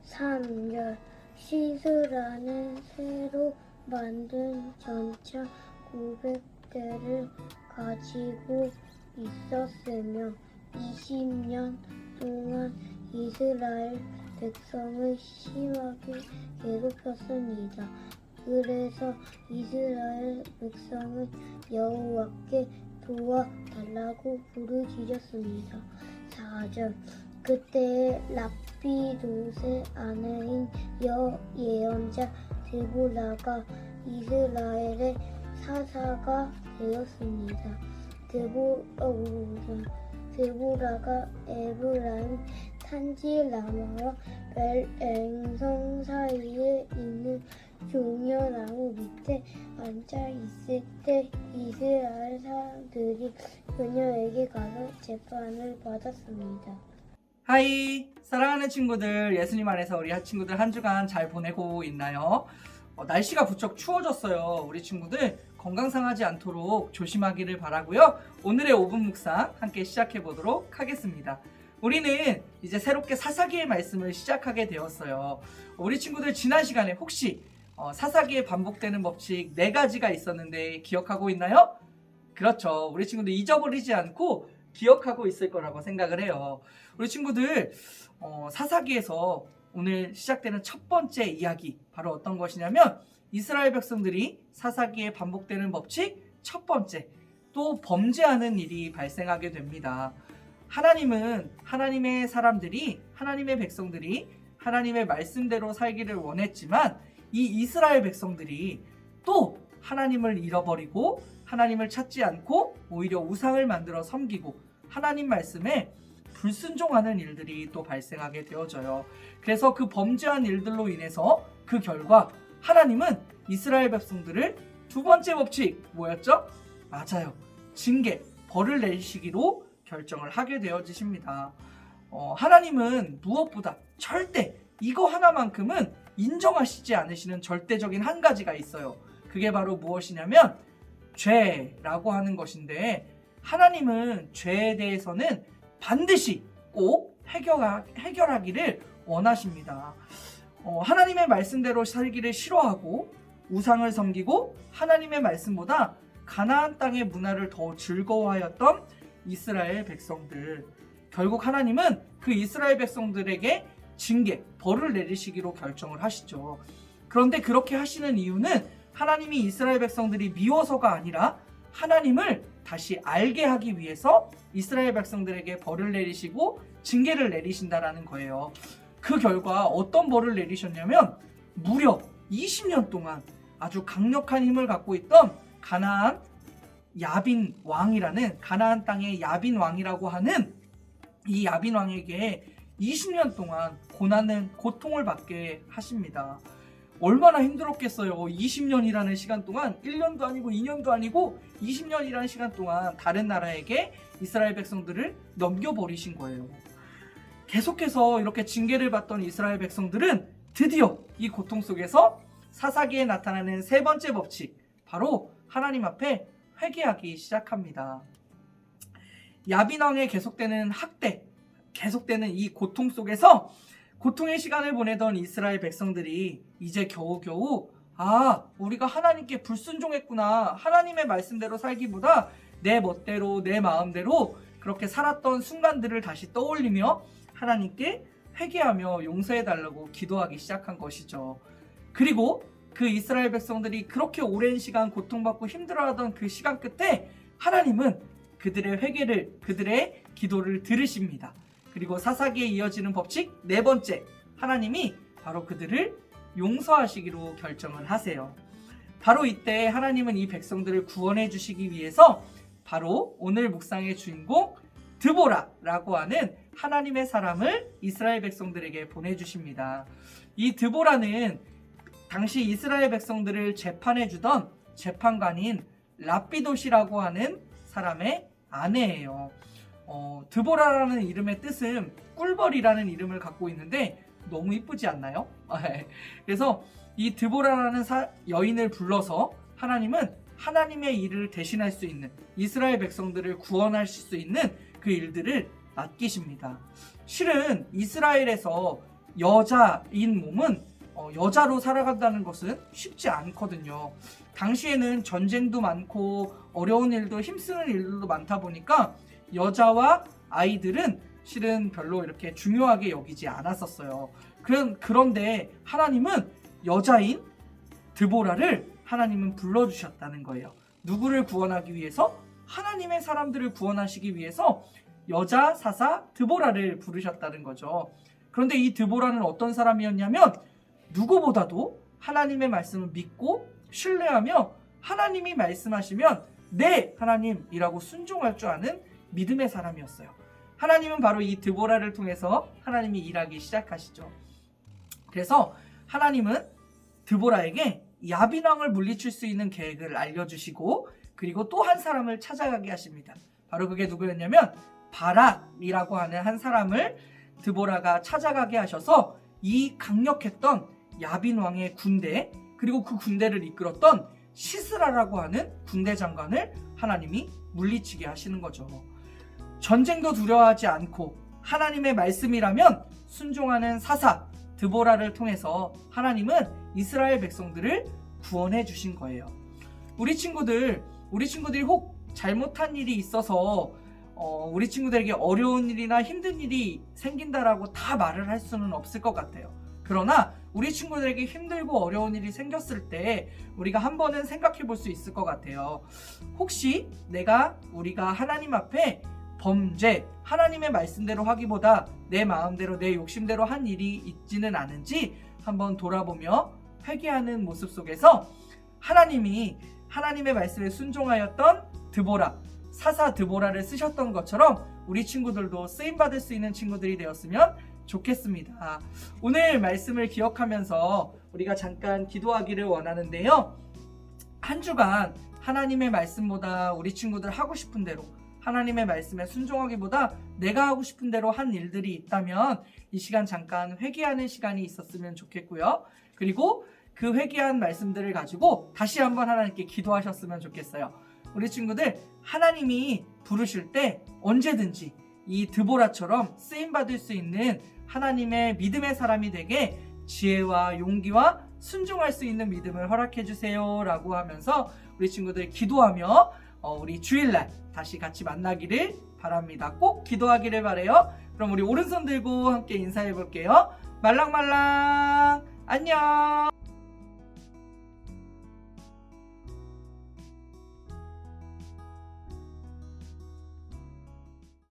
3절 시스라는 새로 만든 전차 900대를 가지고 있었으며 20년 동안 이스라엘 백성을 심하게 괴롭혔습니다. 그래서 이스라엘 백성은 여호와께 도와달라고 부르짖었습니다. 4절 그때에 랍비도의 아내인 예언자 데보라가 이스라엘의 사사가 되었습니다. 데보라가 에브라임 산지 라마와 벨엥성 사이에 있는 종려나무 밑에 앉아 있을 때 이스라엘 사람들이 그녀에게 가서 재판을 받았습니다. 하이, 사랑하는 친구들, 예수님 안에서 우리 친구들 한 주간 잘 보내고 있나요? 날씨가 부쩍 추워졌어요. 우리 친구들 건강 상하지 않도록 조심하기를 바라고요. 오늘의 5분 묵상 함께 시작해 보도록 하겠습니다. 우리는 이제 새롭게 사사기의 말씀을 시작하게 되었어요. 우리 친구들 지난 시간에 혹시 사사기에 반복되는 법칙 4가지가 있었는데 기억하고 있나요? 그렇죠. 우리 친구들 잊어버리지 않고 기억하고 있을 거라고 생각을 해요. 우리 친구들 사사기에서 오늘 시작되는 첫 번째 이야기 바로 어떤 것이냐면 이스라엘 백성들이 사사기에 반복되는 법칙 첫 번째, 또 범죄하는 일이 발생하게 됩니다. 하나님은 하나님의 사람들이, 하나님의 백성들이 하나님의 말씀대로 살기를 원했지만 이 이스라엘 백성들이 또 하나님을 잃어버리고 하나님을 찾지 않고 오히려 우상을 만들어 섬기고 하나님 말씀에 불순종하는 일들이 또 발생하게 되어져요. 그래서 그 범죄한 일들로 인해서 그 결과 하나님은 이스라엘 백성들을 두 번째 법칙 뭐였죠? 맞아요. 징계, 벌을 내리시기로 결정을 하게 되어지십니다. 하나님은 무엇보다 절대 이거 하나만큼은 인정하시지 않으시는 절대적인 한 가지가 있어요. 그게 바로 무엇이냐면 죄라고 하는 것인데 하나님은 죄에 대해서는 반드시 꼭 해결하기를 원하십니다. 하나님의 말씀대로 살기를 싫어하고 우상을 섬기고 하나님의 말씀보다 가나안 땅의 문화를 더 즐거워하였던 이스라엘 백성들. 결국 하나님은 그 이스라엘 백성들에게 징계, 벌을 내리시기로 결정을 하시죠. 그런데 그렇게 하시는 이유는 하나님이 이스라엘 백성들이 미워서가 아니라 하나님을 다시 알게 하기 위해서 이스라엘 백성들에게 벌을 내리시고 징계를 내리신다라는 거예요. 그 결과 어떤 벌을 내리셨냐면 무려 20년 동안 아주 강력한 힘을 갖고 있던 가나안 야빈 왕이라는 가나안 땅의 야빈 왕이라고 하는 이 야빈 왕에게 20년 동안 고통을 받게 하십니다. 얼마나 힘들었겠어요. 20년이라는 시간 동안 1년도 아니고 2년도 아니고 20년이라는 시간 동안 다른 나라에게 이스라엘 백성들을 넘겨버리신 거예요. 계속해서 이렇게 징계를 받던 이스라엘 백성들은 드디어 이 고통 속에서 사사기에 나타나는 세 번째 법칙, 바로 하나님 앞에 회개하기 시작합니다. 야빈 왕의 계속되는 학대, 계속되는 이 고통 속에서 고통의 시간을 보내던 이스라엘 백성들이 이제 겨우겨우 우리가 하나님께 불순종했구나. 하나님의 말씀대로 살기보다 내 멋대로 내 마음대로 그렇게 살았던 순간들을 다시 떠올리며 하나님께 회개하며 용서해달라고 기도하기 시작한 것이죠. 그리고 그 이스라엘 백성들이 그렇게 오랜 시간 고통받고 힘들어하던 그 시간 끝에 하나님은 그들의 회개를, 그들의 기도를 들으십니다. 그리고 사사기에 이어지는 법칙 네 번째, 하나님이 바로 그들을 용서하시기로 결정을 하세요. 바로 이때 하나님은 이 백성들을 구원해 주시기 위해서 바로 오늘 묵상의 주인공 드보라라고 하는 하나님의 사람을 이스라엘 백성들에게 보내주십니다. 이 드보라는 당시 이스라엘 백성들을 재판해 주던 재판관인 랍비도시라고 하는 사람의 아내예요. 드보라라는 이름의 뜻은 꿀벌이라는 이름을 갖고 있는데 너무 이쁘지 않나요? 그래서 이 드보라라는 여인을 불러서 하나님은 하나님의 일을 대신할 수 있는, 이스라엘 백성들을 구원하실 수 있는 그 일들을 맡기십니다. 실은 이스라엘에서 여자인 몸은 여자로 살아간다는 것은 쉽지 않거든요. 당시에는 전쟁도 많고 어려운 일도 힘쓰는 일들도 많다 보니까 여자와 아이들은 실은 별로 이렇게 중요하게 여기지 않았었어요. 그런데 하나님은 여자인 드보라를 하나님은 불러주셨다는 거예요. 누구를 구원하기 위해서? 하나님의 사람들을 구원하시기 위해서 여자 사사 드보라를 부르셨다는 거죠. 그런데 이 드보라는 어떤 사람이었냐면 누구보다도 하나님의 말씀을 믿고 신뢰하며 하나님이 말씀하시면 네 하나님이라고 순종할 줄 아는 믿음의 사람이었어요. 하나님은 바로 이 드보라를 통해서 하나님이 일하기 시작하시죠. 그래서 하나님은 드보라에게 야빈 왕을 물리칠 수 있는 계획을 알려주시고 그리고 또 한 사람을 찾아가게 하십니다. 바로 그게 누구였냐면 바락이라고 하는 한 사람을 드보라가 찾아가게 하셔서 이 강력했던 야빈 왕의 군대 그리고 그 군대를 이끌었던 시스라라고 하는 군대 장관을 하나님이 물리치게 하시는 거죠. 전쟁도 두려워하지 않고 하나님의 말씀이라면 순종하는 사사 드보라를 통해서 하나님은 이스라엘 백성들을 구원해 주신 거예요. 우리 친구들이 혹 잘못한 일이 있어서 우리 친구들에게 어려운 일이나 힘든 일이 생긴다라고 다 말을 할 수는 없을 것 같아요. 그러나 우리 친구들에게 힘들고 어려운 일이 생겼을 때 우리가 한 번은 생각해 볼 수 있을 것 같아요. 혹시 우리가 하나님 앞에 범죄, 하나님의 말씀대로 하기보다 내 마음대로 내 욕심대로 한 일이 있지는 않은지 한번 돌아보며 회개하는 모습 속에서 하나님이 하나님의 말씀에 순종하였던 드보라, 사사 드보라를 쓰셨던 것처럼 우리 친구들도 쓰임받을 수 있는 친구들이 되었으면 좋겠습니다. 오늘 말씀을 기억하면서 우리가 잠깐 기도하기를 원하는데요. 한 주간 하나님의 말씀보다 우리 친구들 하고 싶은 대로 하나님의 말씀에 순종하기보다 내가 하고 싶은 대로 한 일들이 있다면 이 시간 잠깐 회개하는 시간이 있었으면 좋겠고요. 그리고 그 회개한 말씀들을 가지고 다시 한번 하나님께 기도하셨으면 좋겠어요. 우리 친구들 하나님이 부르실 때 언제든지 이 드보라처럼 쓰임받을 수 있는 하나님의 믿음의 사람이 되게 지혜와 용기와 순종할 수 있는 믿음을 허락해 주세요 라고 하면서 우리 친구들 기도하며 우리 주일날 다시 같이 만나기를 바랍니다. 꼭 기도하기를 바래요. 그럼 우리 오른손 들고 함께 인사해 볼게요. 말랑말랑 안녕.